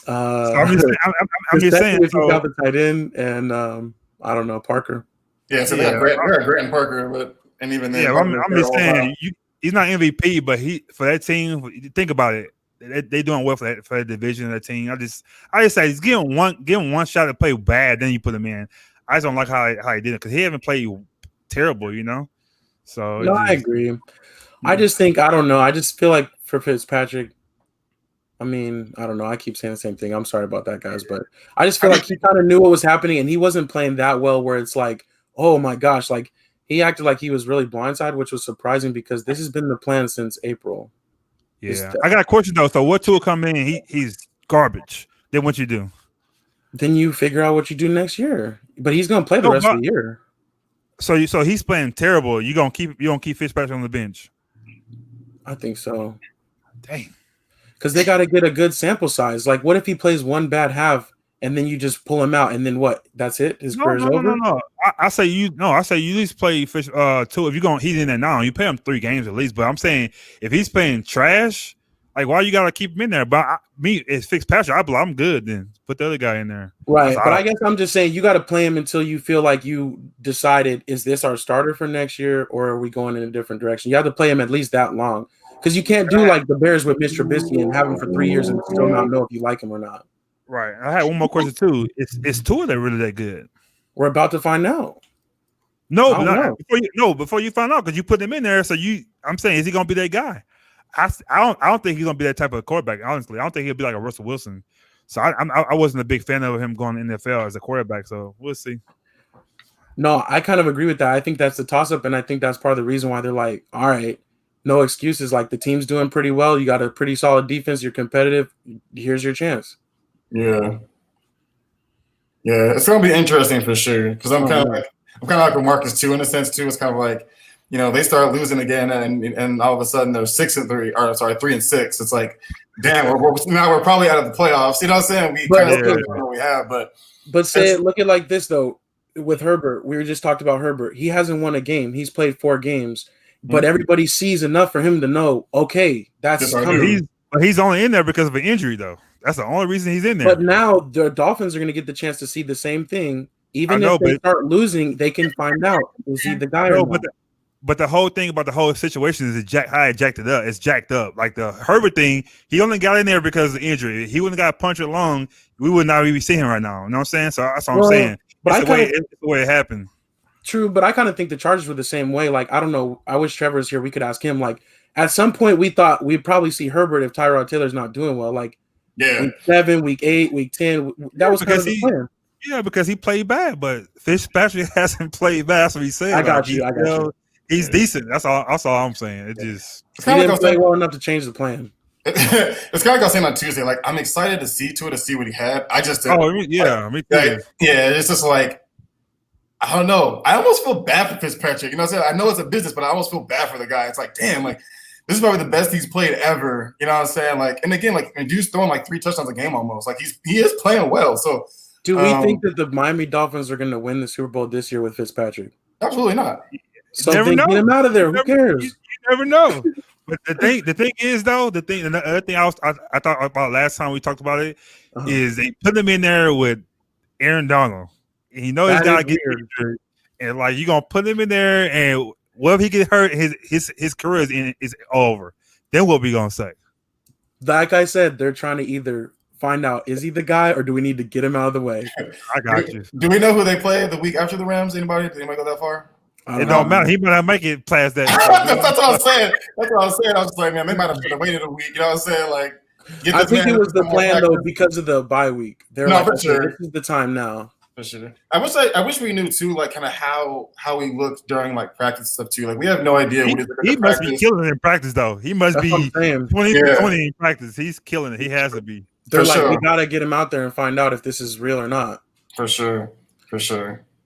So I'm just saying. If you got the tight end and I don't know, Parker. Yeah, so they got Grant and Parker, but and even then, I'm just saying he's not MVP, but for that team, think about it. They doing well for that division, that team. I just say he's give him one shot to play bad, then you put him in. I just don't like how he did it, because he haven't played terrible, So no, I agree. I just think, I don't know. I just feel like for Fitzpatrick, I mean, I don't know. I keep saying the same thing. I'm sorry about that, guys, but I just feel like he kind of knew what was happening, and he wasn't playing that well. Where it's like, oh my gosh, like he acted like he was really blindsided, which was surprising because this has been the plan since April. Yeah, I got a question though. So what Tua come in? He's garbage. Then what you do? Then you figure out what you do next year. But he's gonna play the rest of the year. So he's playing terrible. You gonna keep Fitzpatrick on the bench? I think so. Dang. Because they got to get a good sample size. Like, what if he plays one bad half and then you just pull him out and then what? That's it. His career's over. No. I say you at least play Tua. If you're going, he's in there now. You pay him 3 games at least. But I'm saying if he's playing trash, like, why you gotta keep him in there? But it's Fitzpatrick. I'm good. Then put the other guy in there. Right. But I guess I'm just saying you got to play him until you feel like you decided, is this our starter for next year or are we going in a different direction? You have to play him at least that long. Because you can't do like the Bears with Mr. Trubisky and have him for 3 years and still not know if you like him or not. Right. I had one more question too. Is Tua that really that good? We're about to find out. Before you find out, because you put him in there. So I'm saying, is he gonna be that guy? I don't think he's gonna be that type of quarterback. Honestly, I don't think he'll be like a Russell Wilson. So I wasn't a big fan of him going in the NFL as a quarterback. So we'll see. No, I kind of agree with that. I think that's the toss up, and I think that's part of the reason why they're like, all right. No excuses. Like, the team's doing pretty well. You got a pretty solid defense. You're competitive. Here's your chance. Yeah, it's gonna be interesting for sure. Because I'm kind of like with Marcus too, in a sense too. It's kind of like, they start losing again, and all of a sudden they're 6-3, or sorry, 3-6. It's like, damn, we're probably out of the playoffs. You know what I'm saying? We kind of know what we have, but look at like this though. With Herbert, we were just talked about Herbert. He hasn't won a game. He's played 4 games. But everybody sees enough for him to know, okay, that's coming. He's only in there because of an injury, though. That's the only reason he's in there. But now the Dolphins are going to get the chance to see the same thing. Even if they start losing, they can find out, is he the guy or not? But the whole thing about the whole situation is how it jacked it up. It's jacked up. Like the Herbert thing, he only got in there because of the injury. He wouldn't got punched along, we would not be seeing him right now. You know what I'm saying? So that's what I'm saying. But it's the way it happened. True, but I kind of think the Chargers were the same way. Like, I don't know. I wish Trevor's here. We could ask him. Like, at some point, we thought we'd probably see Herbert if Tyrod Taylor's not doing well. Like, week 7, week 8, week 10. That was kind of the plan. Yeah, because he played bad, but Fitzpatrick hasn't played bad. That's what he's saying. I got you. He's decent. That's all I'm saying. It just he didn't play well enough to change the plan. It's kind of like I was saying on Tuesday. Like, I'm excited to see what he had. I just me too. It's just like, I don't know. I almost feel bad for Fitzpatrick. You know what I'm saying? I know it's a business, but I almost feel bad for the guy. It's like, damn, like this is probably the best he's played ever. You know what I'm saying? Like, and again, like, and dude's throwing like 3 touchdowns a game almost. Like he is playing well. So, do we think that the Miami Dolphins are going to win the Super Bowl this year with Fitzpatrick? Absolutely not. So then get him out of there. Who cares? You never know. But the thing is though, the other thing I thought about last time we talked about it is they put him in there with Aaron Donald. And he knows he's got to get injured, and like you're gonna put him in there, and what if he get hurt? His career is over. Then what we gonna say? Like I said, they're trying to either find out is he the guy or do we need to get him out of the way. I got you. Do we know who they play the week after the Rams? Anybody? Did anybody go that far? It don't matter. He might not make it past that. That's what I'm saying. I was just like, man, they might have waited a week. You know what I'm saying? Like, I think it was the plan though because of the bye week. They're like, for sure. This is the time now. For sure. I wish we knew too, like kind of how he looked during like practice stuff too. Like we have no idea what he must be killing it in practice though. He must be 20 in practice. He's killing it. He has to be. They're like, we gotta get him out there and find out if this is real or not. For sure.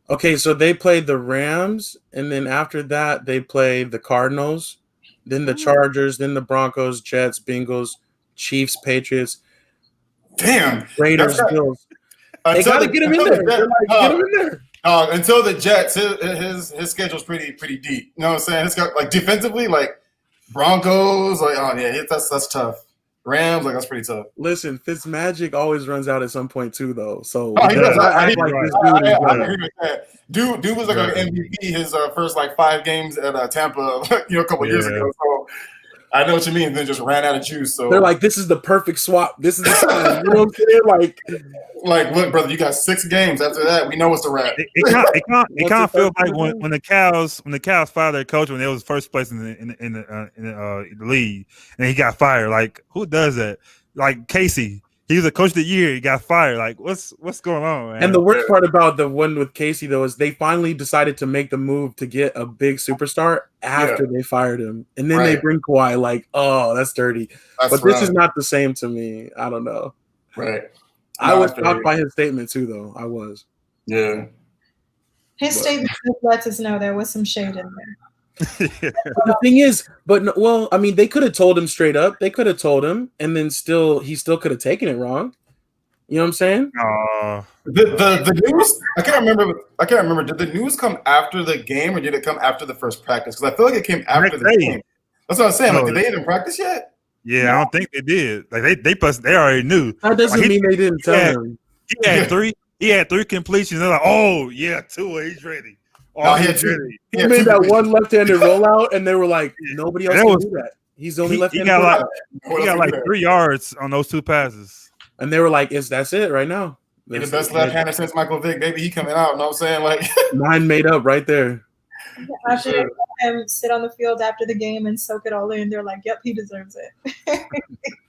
Okay, so they played the Rams, and then after that they played the Cardinals, then the Chargers, then the Broncos, Jets, Bengals, Chiefs, Patriots. Damn. Raiders, Bills. They gotta get him in there. Get him in there. Until the Jets, his schedule's pretty deep. You know what I'm saying? It's got like defensively, like Broncos, like that's tough. Rams, like that's pretty tough. Listen, Fitzmagic always runs out at some point too, though. So dude was like an MVP his first like 5 games at Tampa, a couple years ago. So I know what you mean. Then just ran out of juice. So they're like, this is the perfect swap. This is the time. You know what I'm saying? Like, look, brother, you got 6 games. After that, we know it's a wrap. It kind of feels like when the Cows fired their coach when they was first place in the league, and he got fired. Like, who does that? Like Casey, he was a coach of the year. He got fired. Like, what's going on, man? And the worst part about the one with Casey though is they finally decided to make the move to get a big superstar after they fired him, and then they bring Kawhi. Like, oh, that's dirty. This is not the same to me. I don't know. Right. I was shocked by his statement too, though. I was. Yeah. His statement lets us know there was some shade in there. The thing is, I mean, they could have told him straight up. They could have told him, and then he still could have taken it wrong. You know what I'm saying? The news. I can't remember. Did the news come after the game, or did it come after the first practice? Because I feel like it came after the game. That's what I'm saying. Like, did they even practice yet? Yeah, I don't think they did. Like they already knew. That doesn't mean they didn't tell him. He had 3 completions. They're like, oh yeah, Tua, he's ready. He's ready. He made that one left-handed rollout, and they were like, nobody else can do that. He's the only left-handed rollout. He got like 3 yards on those 2 passes. And they were like, that's it right now. The best left-hander since Michael Vick, baby. He coming out. You know what I'm saying? Like 9 made up right there. After they let him sit on the field after the game and soak it all in, they're like, yep, he deserves it.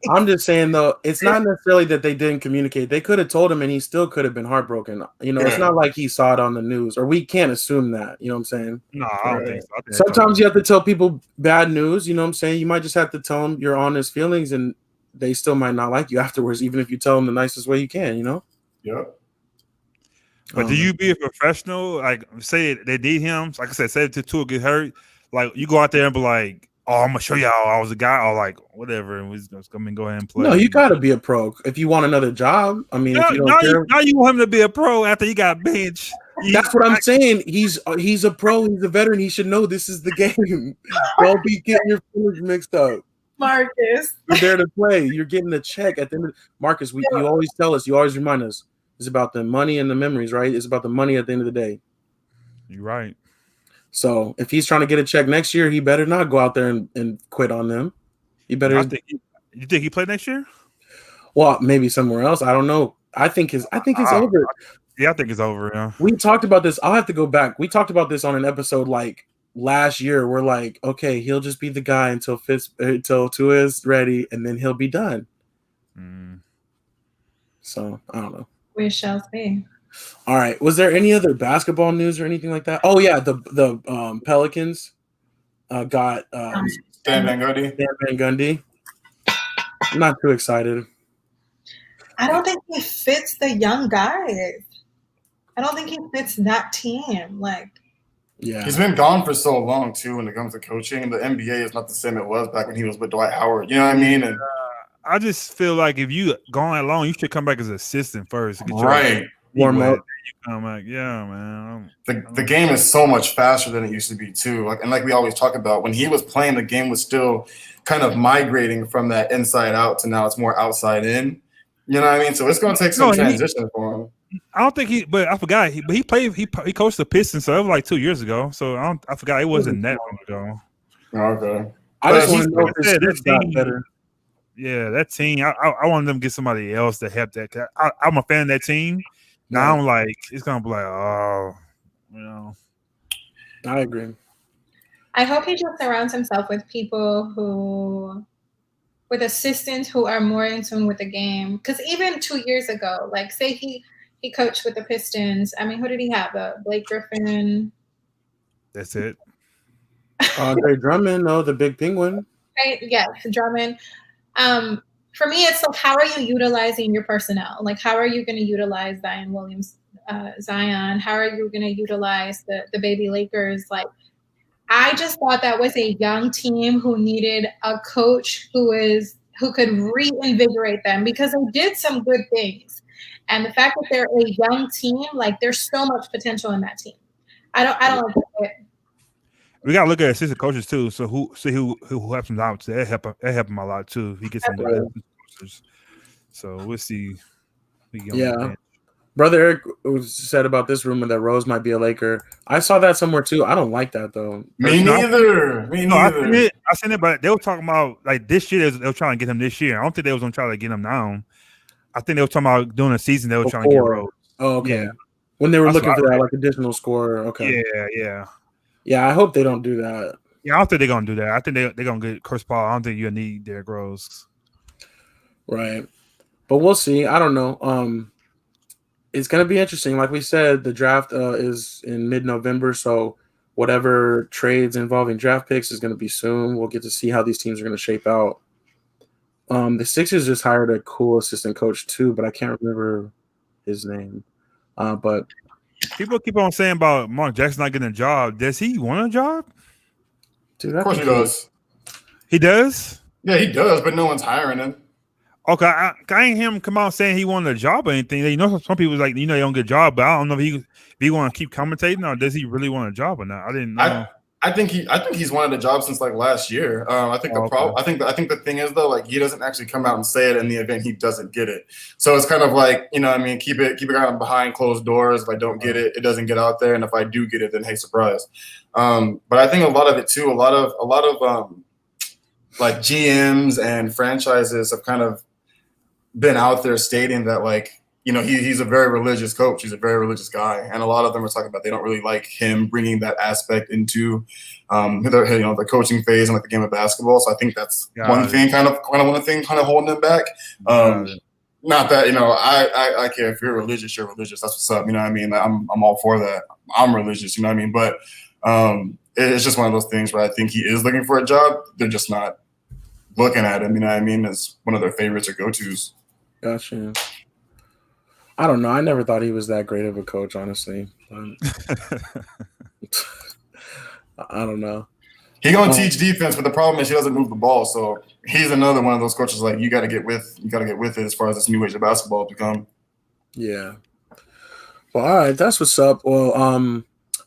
I'm just saying, though, it's not necessarily that they didn't communicate. They could have told him, and he still could have been heartbroken. It's not like he saw it on the news, or we can't assume that. You know what I'm saying? No, I don't think so. Sometimes you have to tell people bad news. You know what I'm saying? You might just have to tell them your honest feelings, and they still might not like you afterwards, even if you tell them the nicest way you can, you know? Yep. But do you be a professional? Like, say they need him. Like I said, say if Tua get hurt, like you go out there and be like, "Oh, I'm gonna show y'all I was a guy," or like whatever, and we're just gonna go ahead and play. No, you gotta be a pro if you want another job. I mean, if you don't care, now you want him to be a pro after he got benched. That's what I'm saying. He's a pro. He's a veteran. He should know this is the game. Don't be getting your feelings mixed up. Marcus, you're there to play. You're getting a check at the end of Marcus. You always tell us. You always remind us. It's about the money and the memories, right? It's about the money at the end of the day. You're right. So if he's trying to get a check next year, he better not go out there and quit on them. He better. You think he play next year? Well, maybe somewhere else. I don't know. I think it's over. Yeah, I think it's over. Yeah. We talked about this. I'll have to go back. We talked about this on an episode like last year. We're like, okay, he'll just be the guy until Tua is ready, and then he'll be done. So I don't know. We shall see. All right. Was there any other basketball news or anything like that? Oh yeah, the Pelicans got Stan Van Gundy. I'm not too excited. I don't think he fits the young guys. I don't think he fits that team. Like, yeah, he's been gone for so long too. When it comes to coaching, the NBA is not the same it was back when he was with Dwight Howard. You know what I mean? And I just feel like if you gone along, you should come back as an assistant first. Right. Warm up. I'm like, yeah, man. The game is so much faster than it used to be too. Like we always talk about, when he was playing, the game was still kind of migrating from that inside out to now it's more outside in. You know what I mean? So it's going to take some transition for him. I don't think but I forgot. He played. He coached the Pistons, so it was like 2 years ago. So I forgot it wasn't that long ago. Okay. I just want to know if his got better. Yeah, that team. I want them to get somebody else to help that. I'm a fan of that team. Now I'm like, it's gonna be like, oh, you know. I agree. I hope he just surrounds himself with people with assistants who are more in tune with the game. Because even 2 years ago, like say he coached with the Pistons. I mean, who did he have? Blake Griffin. That's it. Andre Drummond, the big penguin. Right? Yeah, Drummond. For me, it's like, how are you utilizing your personnel? Like, how are you going to utilize Zion Williams, Zion? How are you going to utilize the baby Lakers? Like, I just thought that was a young team who needed a coach who could reinvigorate them, because they did some good things. And the fact that they're a young team, like, there's so much potential in that team. I don't like it. We gotta look at assistant coaches too. So who helps him out? That help him a lot too. If he gets some good coaches. So we'll see. Yeah. Brother Eric said about this rumor that Rose might be a Laker. I saw that somewhere too. I don't like that though. Me neither. I seen it, but they were talking about like this year. They were trying to get him this year. I don't think they was gonna try to get him now. I think they were talking about doing a season. They were trying to get Rose. Oh, okay. Yeah. When they were looking for that like additional score. Okay. Yeah, I hope they don't do that. Yeah, I don't think they're gonna do that. I think they're gonna get Chris Paul. I don't think you need Derrick Rose. Right. But we'll see. I don't know. It's gonna be interesting. Like we said, the draft is in mid-November, so whatever trades involving draft picks is gonna be soon. We'll get to see how these teams are gonna shape out. The Sixers just hired a cool assistant coach too, but I can't remember his name. But people keep on saying about Mark Jackson not getting a job. Does he want a job? Dude, of course he does. He does? Yeah, he does, but no one's hiring him. Okay, I ain't hear him come out saying he wanted a job or anything. You know, some people like, they don't get a job, but I don't know if he want to keep commentating or does he really want a job or not. I didn't know. I think he's wanted a job since like last year. I think I think the thing is though, like, he doesn't actually come out and say it in the event he doesn't get it. So it's kind of like, you know what I mean, keep it kind of behind closed doors. If I don't get it, it doesn't get out there, and if I do get it, then hey, surprise. But I think a lot of it too, a lot of like GMs and franchises have kind of been out there stating that, like, you know, he's a very religious coach. He's a very religious guy, and a lot of them are talking about they don't really like him bringing that aspect into the coaching phase and like the game of basketball. So I think that's one thing, kind of holding him back. Not that, you know, I care if you're religious, you're religious. That's what's up. You know what I mean? I'm all for that. I'm religious. You know what I mean? But it's just one of those things where I think he is looking for a job. They're just not looking at him. You know what I mean? As one of their favorites or go-tos. Gotcha. I don't know. I never thought he was that great of a coach, honestly. I don't know. He gonna teach defense, but the problem is he doesn't move the ball. So he's another one of those coaches like you got to get with it as far as this new age of basketball has become. Yeah. Well, all right, that's what's up. Well,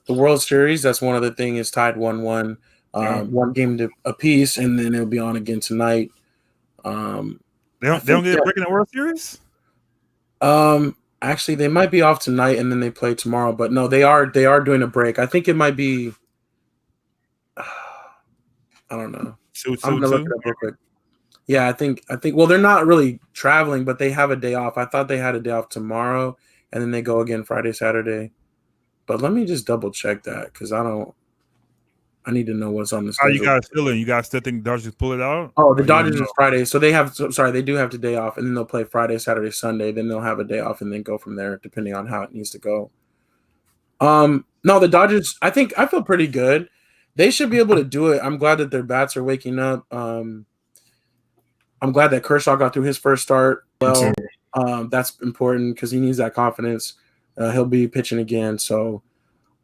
the World Series, that's one other thing, is tied 1-1, one game apiece, and then it'll be on again tonight. They don't get a break in the World Series. Actually, they might be off tonight and then they play tomorrow. But no, they are doing a break. I think it might be. I don't know. I'm gonna look it up real quick. Yeah, I think. Well, they're not really traveling, but they have a day off. I thought they had a day off tomorrow, and then they go again Friday, Saturday. But let me just double check that because I need to know what's on the How schedule. you guys feeling? You guys still think Dodgers pull it out? Oh, the Dodgers is Friday, so they do have the day off, and then they'll play Friday, Saturday, Sunday. Then they'll have a day off, and then go from there, depending on how it needs to go. No, the Dodgers. I feel pretty good. They should be able to do it. I'm glad that their bats are waking up. I'm glad that Kershaw got through his first start well. That's important because he needs that confidence. He'll be pitching again, so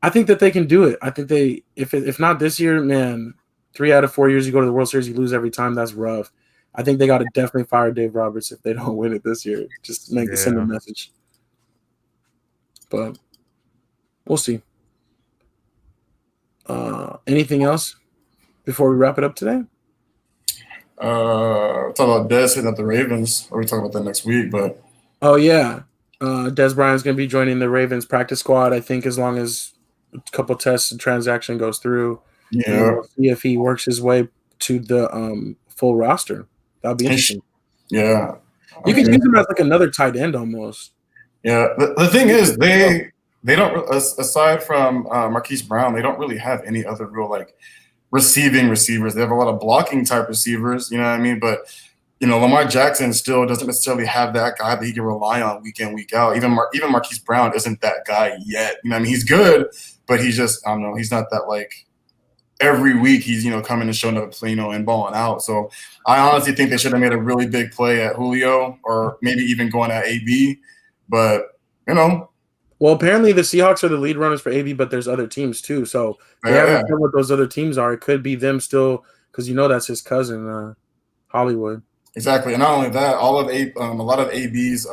I think that they can do it. I think they, if not this year, man, 3 out of 4 years you go to the World Series, you lose every time. That's rough. I think they got to definitely fire Dave Roberts if they don't win it this year. Just send a message. But we'll see. Anything else before we wrap it up today? Talk about Dez hitting up the Ravens. Or we talking about that next week, but oh yeah, Dez Bryant's going to be joining the Ravens practice squad. I think as long as a couple tests and transaction goes through, we'll see if he works his way to the full roster. That'll be interesting. Yeah, you can use him as like another tight end almost. Yeah, the thing is they don't, aside from Marquise Brown, they don't really have any other real like receiving receivers. They have a lot of blocking type receivers, you know what I mean? But Lamar Jackson still doesn't necessarily have that guy that he can rely on week in, week out. Even Marquise Brown isn't that guy yet. You know what I mean? He's good, but he's just, I don't know, he's not that like every week he's, coming and showing up, and balling out. So I honestly think they should have made a really big play at Julio or maybe even going at AB. But, well, apparently the Seahawks are the lead runners for AB, but there's other teams too. So they haven't said what those other teams are. It could be them still because that's his cousin, Hollywood. Exactly, and not only that, a lot of AB's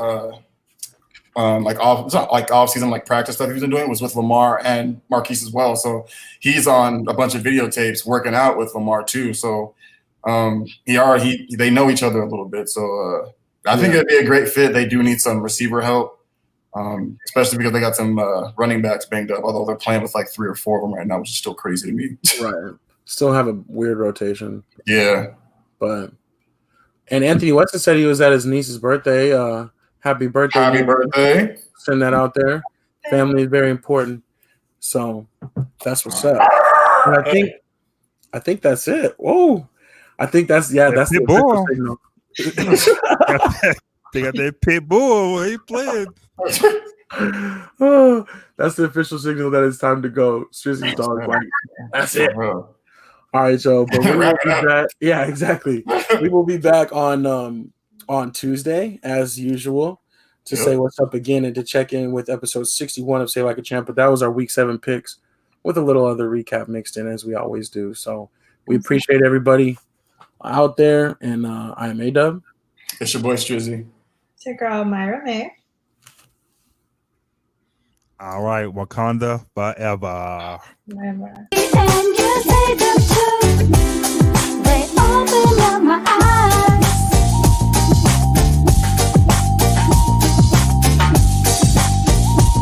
off season like practice stuff he's been doing was with Lamar and Marquise as well. So he's on a bunch of videotapes working out with Lamar too. So they know each other a little bit. So I think it'd be a great fit. They do need some receiver help. Especially because they got some running backs banged up, although they're playing with like 3 or 4 of them right now, which is still crazy to me. Right. Still have a weird rotation. Yeah. And Anthony Weston said he was at his niece's birthday. Happy birthday. Happy birthday. Send that out there. Family is very important. So that's what's up. And I think that's it. Whoa. I think that's the official signal. They got that pit bull where he playing. Oh, that's the official signal that it's time to go. Strizzy's dog. That's it. All right, Joe. But we will be back. Yeah, exactly. We will be back on Tuesday as usual to say what's up again and to check in with episode 61 of Say Like a Champ. But that was our week 7 picks with a little other recap mixed in as we always do. So we appreciate everybody out there. And I am A-Dub. It's your boy Strizzy. It's your girl Myra May. All right, Wakanda forever. Never. And you say the truth. They open up my eyes.